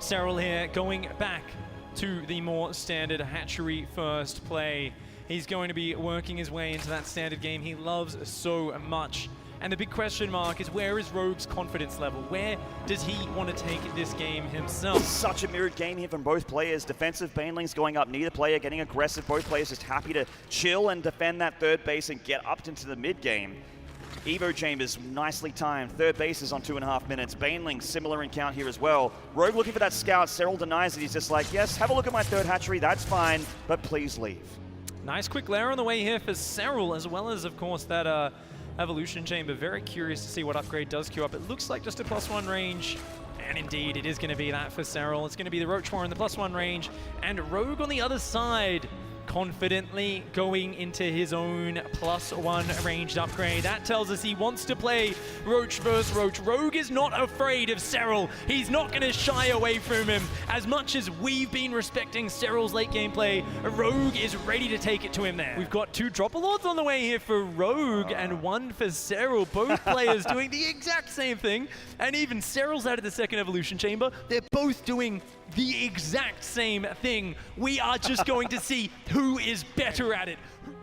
Serral here going back to the more standard hatchery first play. He's going to be working his way into that standard game he loves so much. And the big question mark is, where is Rogue's confidence level? Where does he want to take this game himself? Such a mirrored game here from both players. Defensive banelings going up, neither player getting aggressive. Both players just happy to chill and defend that third base and get up into the mid game. Evo Chambers nicely timed. Third base is on 2.5 minutes. Baneling similar in count here as well. Rogue looking for that scout. Serral denies it. He's just like, yes, have a look at my third hatchery. That's fine, but please leave. Nice quick lair on the way here for Serral, as well as, of course, that Evolution Chamber. Very curious to see what upgrade does queue up. It looks like just a +1 range. And indeed, it is going to be that for Serral. It's going to be the Roach War in the +1 range. And Rogue on the other side, confidently going into his own +1 ranged upgrade. That tells us he wants to play Roach versus Roach. Rogue is not afraid of Serral. He's not going to shy away from him. As much as we've been respecting Serral's late game play, Rogue is ready to take it to him there. We've got 2 Dropper-Lords on the way here for Rogue and 1 for Serral. Both players doing the exact same thing. And even Serral's out of the second Evolution Chamber. They're both doing the exact same thing. We are just going to see who is better at it.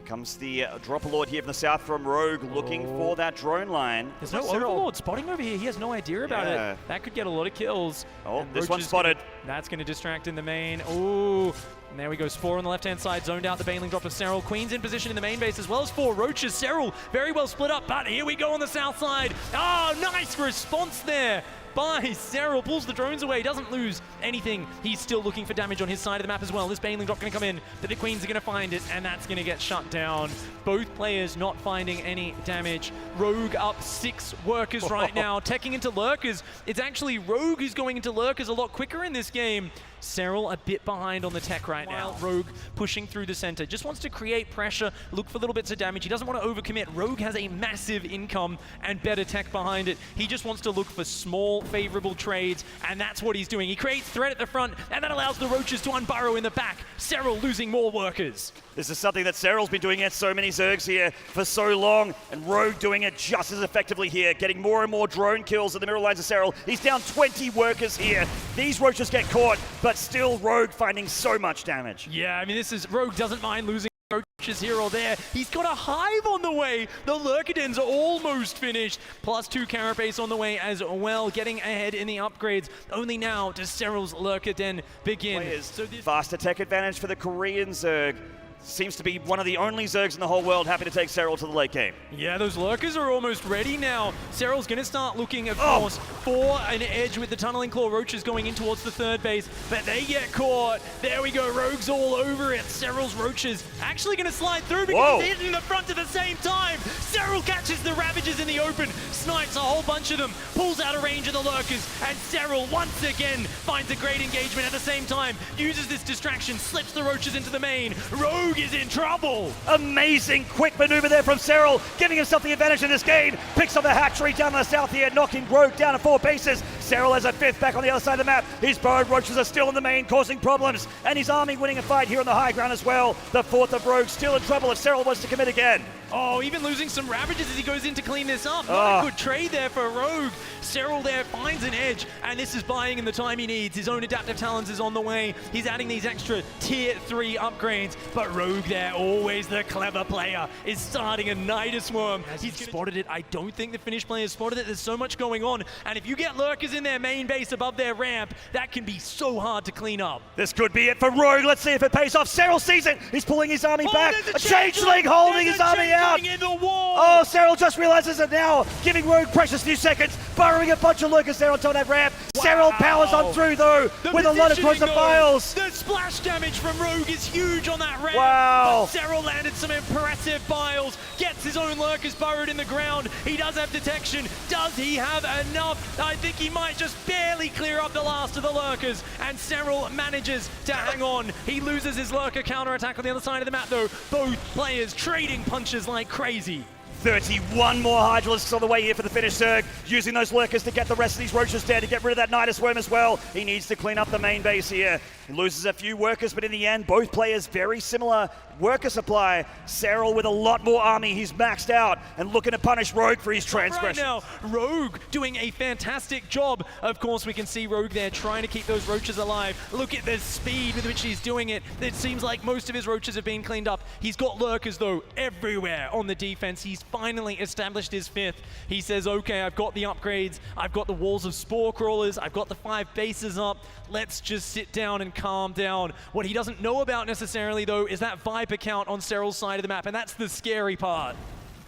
Comes the Dropper-Lord here from the south from Rogue, looking for that drone line. There's no Overlord spotting over here. He has no idea about it. That could get a lot of kills. Oh, this one's spotted. That's going to distract in the main. Oh, and there we go. Spore on the left-hand side, zoned out the Baneling drop of Serral. Queen's in position in the main base, as well as 4 Roaches. Serral very well split up, but here we go on the south side. Oh, nice response there by Serral. Pulls the drones away, doesn't lose anything. He's still looking for damage on his side of the map as well. This Baneling drop going to come in, but the Queens are going to find it, and that's going to get shut down. Both players not finding any damage. Rogue up 6 workers right now, teching into lurkers. It's actually Rogue who's going into lurkers a lot quicker in this game. Serral a bit behind on the tech right now. Rogue pushing through the center. Just wants to create pressure, look for little bits of damage. He doesn't want to overcommit. Rogue has a massive income and better tech behind it. He just wants to look for small, favorable trades, and that's what he's doing. He creates threat at the front, and that allows the Roaches to unburrow in the back. Serral losing more workers. This is something that Serral's been doing against so many Zergs here for so long, and Rogue doing it just as effectively here, getting more and more drone kills in the middle lines of Serral. He's down 20 workers here. These Roaches get caught, but still Rogue finding so much damage. Yeah, I mean, this is Rogue doesn't mind losing Roaches here or there. He's got a hive on the way. The Lurker Dens are almost finished. +2 Carapace on the way as well, getting ahead in the upgrades. Only now does Serral's Lurker Den begin. So faster tech advantage for the Korean Zerg. Seems to be one of the only Zergs in the whole world happy to take Serral to the late game. Yeah, those Lurkers are almost ready now. Serral's going to start looking, of course, for an edge with the Tunneling Claw Roaches going in towards the third base, but they get caught. There we go, Rogue's all over it. Serral's Roaches actually going to slide through because he's hitting the front at the same time. Serral catches the Ravages in the open, snipes a whole bunch of them, pulls out of range of the Lurkers, and Serral once again finds a great engagement at the same time, uses this distraction, slips the Roaches into the main. Rogue is in trouble. Amazing quick maneuver there from Serral, giving himself the advantage in this game. Picks up the hatchery down the south here, knocking Rogue down to 4 bases. Serral has a 5th back on the other side of the map. His burrowed Roaches are still in the main, causing problems, and his army winning a fight here on the high ground as well. The 4th of Rogue still in trouble if Serral wants to commit again. Oh, even losing some Ravages as he goes in to clean this up. Not a good trade there for Rogue. Serral there finds an edge, and this is buying him the time he needs. His own Adaptive Talons is on the way. He's adding these extra tier 3 upgrades, but Rogue there, always the clever player, is starting a Nydus Worm. He's spotted it. I don't think the Finnish players spotted it. There's so much going on, and if you get Lurkers in their main base above their ramp, that can be so hard to clean up. This could be it for Rogue. Let's see if it pays off. Serral sees it. He's pulling his army back. A Changeling holding his army out. In the wall. Oh, Serral just realizes it now, giving Rogue precious few seconds, burrowing a bunch of Lurkers there on top of that ramp. Serral powers on through though, with a lot of close files. The splash damage from Rogue is huge on that ramp. Wow. But Serral landed some impressive biles, gets his own Lurkers burrowed in the ground. He does have detection. Does he have enough? I think he might just barely clear up the last of the Lurkers, and Serral manages to hang on. He loses his Lurker counterattack on the other side of the map though. Both players trading punches like crazy. 31 more Hydralisks on the way here for the Finnish Zerg, using those Lurkers to get the rest of these Roaches dead, to get rid of that Nydus Worm as well. He needs to clean up the main base here. He loses a few workers, but in the end, both players very similar worker supply. Serral with a lot more army. He's maxed out and looking to punish Rogue for his transgression. Right now, Rogue doing a fantastic job. Of course, we can see Rogue there trying to keep those roaches alive. Look at the speed with which he's doing it. It seems like most of his roaches have been cleaned up. He's got lurkers, though, everywhere on the defense. He's finally established his 5th. He says, okay, I've got the upgrades. I've got the walls of spore crawlers. I've got the 5 bases up. Let's just sit down and calm down. What he doesn't know about necessarily, though, is that Viper count on Serral's side of the map, and that's the scary part.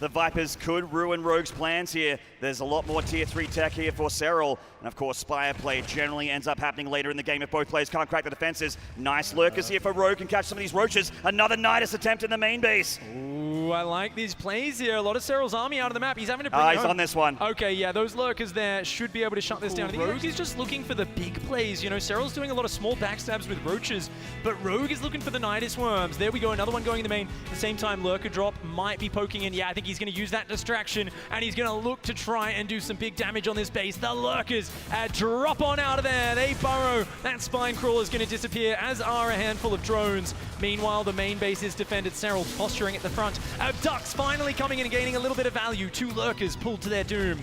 The Vipers could ruin Rogue's plans here. There's a lot more tier 3 tech here for Serral. And of course, Spire play generally ends up happening later in the game if both players can't crack the defenses. Nice lurkers here for Rogue, can catch some of these roaches. Another Nydus attempt in the main base. Ooh, I like these plays here. A lot of Serral's army out of the map. He's having to bring it He's home. on this one. Okay, yeah, those lurkers there should be able to shut this down. I think Rogue is just looking for the big plays. You know, Serral's doing a lot of small backstabs with roaches, but Rogue is looking for the Nydus worms. There we go, another one going in the main. At the same time, lurker drop might be poking in. Yeah, I think he's going to use that distraction, and he's going to look to try and do some big damage on this base. The lurkers drop on out of there. They burrow. That spine crawler is going to disappear, as are a handful of drones. Meanwhile, the main base is defended. Serral posturing at the front. Ducks finally coming in and gaining a little bit of value. 2 lurkers pulled to their doom.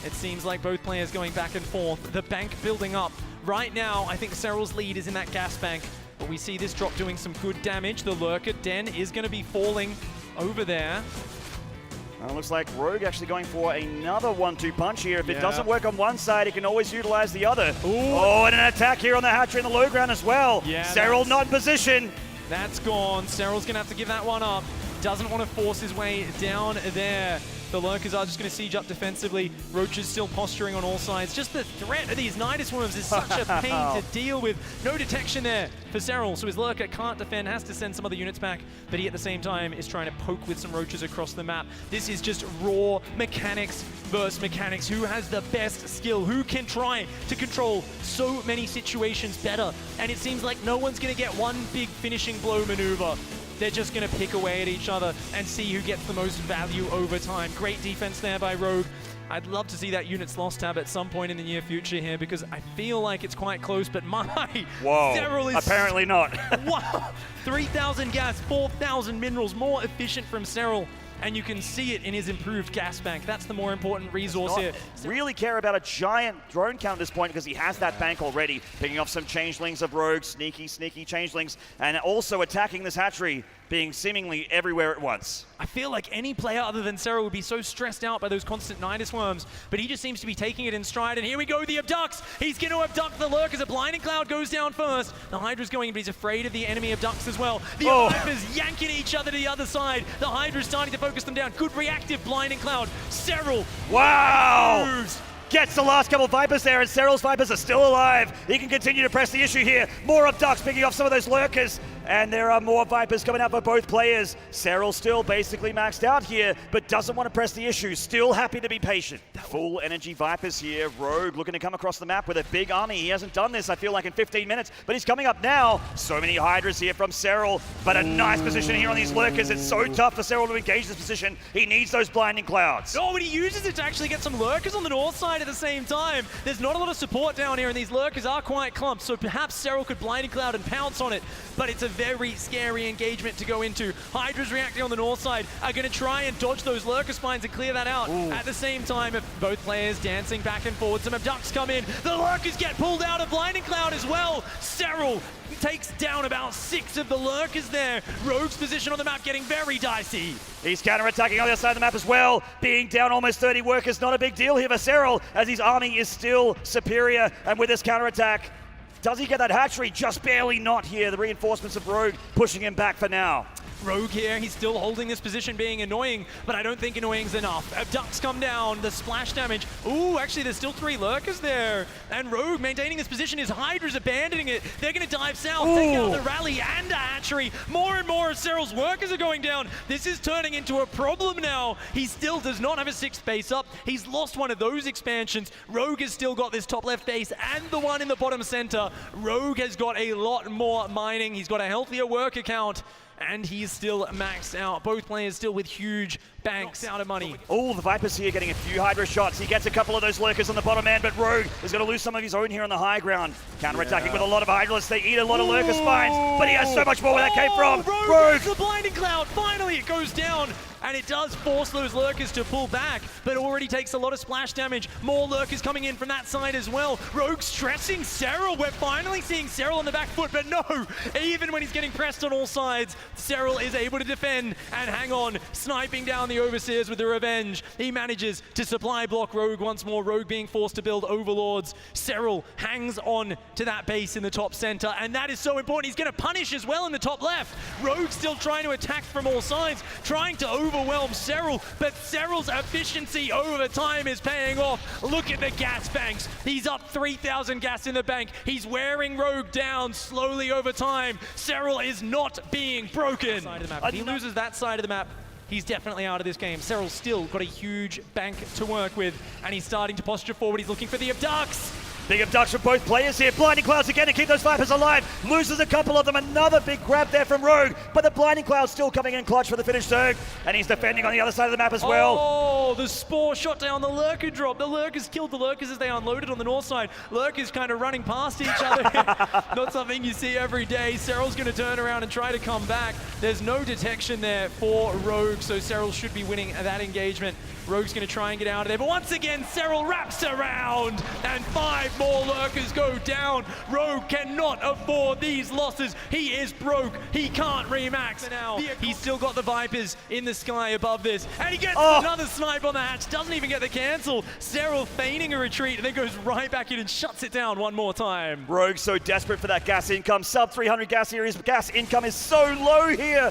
It seems like both players going back and forth. The bank building up. Right now, I think Serral's lead is in that gas bank, but we see this drop doing some good damage. The lurker den is going to be falling over there. Looks like Rogue actually going for another 1-2 punch here. If it doesn't work on one side, he can always utilize the other. Ooh. Oh, and an attack here on the hatchery in the low ground as well. Yeah, Serral not in position. That's gone. Serral's going to have to give that one up. Doesn't want to force his way down there. The lurkers are just going to siege up defensively. Roaches still posturing on all sides. Just the threat of these Nydus worms is such a pain to deal with. No detection there for Serral, so his lurker can't defend, has to send some other units back, but he at the same time is trying to poke with some roaches across the map. This is just raw mechanics versus mechanics. Who has the best skill? Who can try to control so many situations better? And it seems like no one's going to get one big finishing blow maneuver. They're just going to pick away at each other and see who gets the most value over time. Great defense there by Rogue. I'd love to see that units lost tab at some point in the near future here, because I feel like it's quite close, but my... Whoa, Serral is... apparently not. Wow, 3,000 gas, 4,000 minerals, more efficient from Serral. And you can see it in his improved gas bank. That's the more important resource here. Really care about a giant drone count at this point, because he has that bank already, picking off some changelings of Rogue, sneaky changelings, and also attacking this hatchery, being seemingly everywhere at once. I feel like any player other than Serral would be so stressed out by those constant Nydus worms, but he just seems to be taking it in stride. And here we go, the abducts. He's going to abduct the lurkers. A blinding cloud goes down first. The Hydra's going in, but he's afraid of the enemy abducts as well. The Vipers yanking each other to the other side. The Hydra's starting to focus them down. Good reactive blinding cloud. Serral. Wow! Moves. Gets the last couple of Vipers there, and Serral's Vipers are still alive. He can continue to press the issue here. More abducts picking off some of those lurkers, and there are more Vipers coming out for both players. Serral still basically maxed out here, but doesn't want to press the issue. Still happy to be patient. Full energy Vipers here. Rogue looking to come across the map with a big army. He hasn't done this, I feel like, in 15 minutes, but he's coming up now. So many Hydras here from Serral, but a nice position here on these lurkers. It's so tough for Serral to engage this position. He needs those blinding clouds. Oh, but he uses it to actually get some lurkers on the north side at the same time. There's not a lot of support down here, and these lurkers are quite clumped, so perhaps Serral could blinding cloud and pounce on it, but it's a very scary engagement to go into. Hydra's reacting on the north side, are going to try and dodge those lurker spines and clear that out. Ooh. At the same time, if both players dancing back and forward, some abducts come in, the lurkers get pulled out of blinding cloud as well. Serral takes down about 6 of the lurkers there. Rogue's position on the map getting very dicey. He's counterattacking on the other side of the map as well. Being down almost 30 workers, not a big deal here for Serral, as his army is still superior. And with this counterattack, does he get that hatchery? Just barely not here. The reinforcements of Rogue pushing him back for now. Rogue here, he's still holding this position, being annoying, but I don't think annoying's enough. Abducts come down, the splash damage. Ooh, actually there's still 3 lurkers there. And Rogue maintaining this position, his Hydra's abandoning it. They're gonna dive south, take out the rally and a hatchery. More and more of Serral's workers are going down. This is turning into a problem now. He still does not have a 6th base up. He's lost one of those expansions. Rogue has still got this top left base and the one in the bottom center. Rogue has got a lot more mining. He's got a healthier worker count. and he's still maxed out. Both players still with huge banks out of money. Oh, the Vipers here getting a few Hydra shots. He gets a couple of those lurkers on the bottom end, but Rogue is going to lose some of his own here on the high ground. Counterattacking with a lot of Hydras. They eat a lot of lurker spines, but he has so much more where that came from. Rogue! The blinding cloud, finally it goes down. And it does force those lurkers to pull back, but already takes a lot of splash damage. More lurkers coming in from that side as well. Rogue stressing Serral. We're finally seeing Serral on the back foot, but no! Even when he's getting pressed on all sides, Serral is able to defend and hang on, sniping down the Overseers with the revenge. He manages to supply block Rogue once more, Rogue being forced to build Overlords. Serral hangs on to that base in the top center, and that is so important. He's going to punish as well in the top left. Rogue still trying to attack from all sides, trying to overwhelm Serral, but Serral's efficiency over time is paying off. Look at the gas banks. He's up 3,000 gas in the bank. He's wearing Rogue down slowly over time. Serral is not being broken. If he loses that side of the map, he's definitely out of this game. Serral's still got a huge bank to work with, and he's starting to posture forward. He's looking for the abducts. Big abducts from both players here. Blinding Clouds again to keep those Vipers alive. Loses a couple of them. Another big grab there from Rogue. But the Blinding Cloud's still coming in clutch for the finish Zerg. And he's defending on the other side of the map as well. Oh, the Spore shot down the Lurker drop. The Lurkers killed the Lurkers as they unloaded on the north side. Lurkers kind of running past each other. Not something you see every day. Serral's going to turn around and try to come back. There's no detection there for Rogue, so Serral should be winning that engagement. Rogue's going to try and get out of there, but once again, Serral wraps around, and 5 more Lurkers go down. Rogue cannot afford these losses. He is broke. He can't remax. Now, he's still got the Vipers in the sky above this, and he gets another snipe on the hatch. Doesn't even get the cancel. Serral feigning a retreat, and then goes right back in and shuts it down one more time. Rogue so desperate for that gas income. Sub 300 gas areas, but gas income is so low here.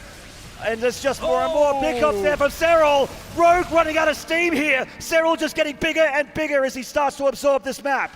And there's just more and more pickups there from Serral. Rogue running out of steam here. Serral just getting bigger and bigger as he starts to absorb this map.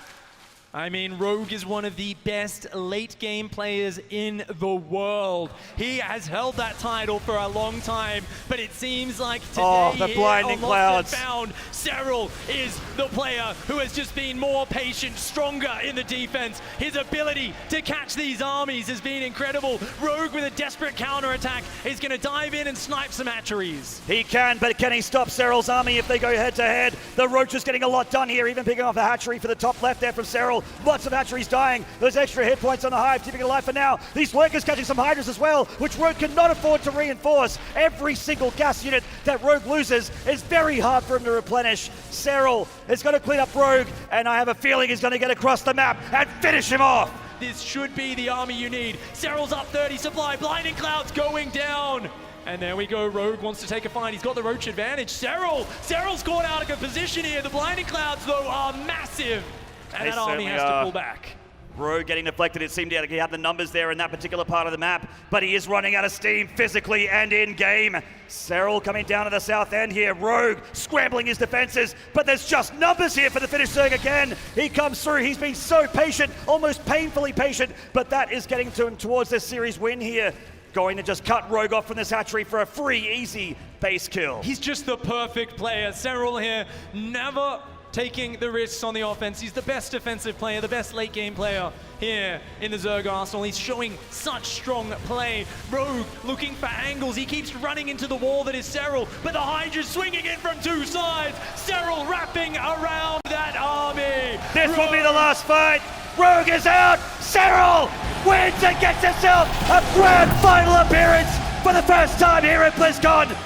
I mean, Rogue is one of the best late game players in the world. He has held that title for a long time, but it seems like today the Blinding Clouds. Found Serral is the player who has just been more patient, stronger in the defense. His ability to catch these armies has been incredible. Rogue with a desperate counterattack is going to dive in and snipe some hatcheries. He can, but can he stop Serral's army if they go head to head? The Roach is getting a lot done here, even picking off the hatchery for the top left there from Serral. Lots of hatcheries dying. Those extra hit points on the Hive keeping it alive for now. These Lurkers catching some Hydras as well, which Rogue cannot afford to reinforce. Every single gas unit that Rogue loses is very hard for him to replenish. Serral is going to clean up Rogue, and I have a feeling he's going to get across the map and finish him off. This should be the army you need. Serral's up 30 supply. Blinding Clouds going down. And there we go. Rogue wants to take a fight. He's got the Roach advantage. Serral's caught out of a position here. The Blinding Clouds, though, are massive. And that army has to pull back. Rogue getting deflected. It seemed like he had the numbers there in that particular part of the map, but he is running out of steam physically and in-game. Serral coming down to the south end here. Rogue scrambling his defenses, but there's just numbers here for the Finnish Zerg again. He comes through. He's been so patient, almost painfully patient, but that is getting to him towards this series win here. Going to just cut Rogue off from this hatchery for a free, easy base kill. He's just the perfect player. Serral here, never taking the risks on the offense. He's the best defensive player, the best late game player here in the Zerg arsenal. He's showing such strong play. Rogue looking for angles. He keeps running into the wall that is Serral, but the Hydra's swinging in from 2 sides. Serral wrapping around that army. This will be the last fight. Rogue is out. Serral wins and gets himself a grand final appearance for the first time here at BlizzCon.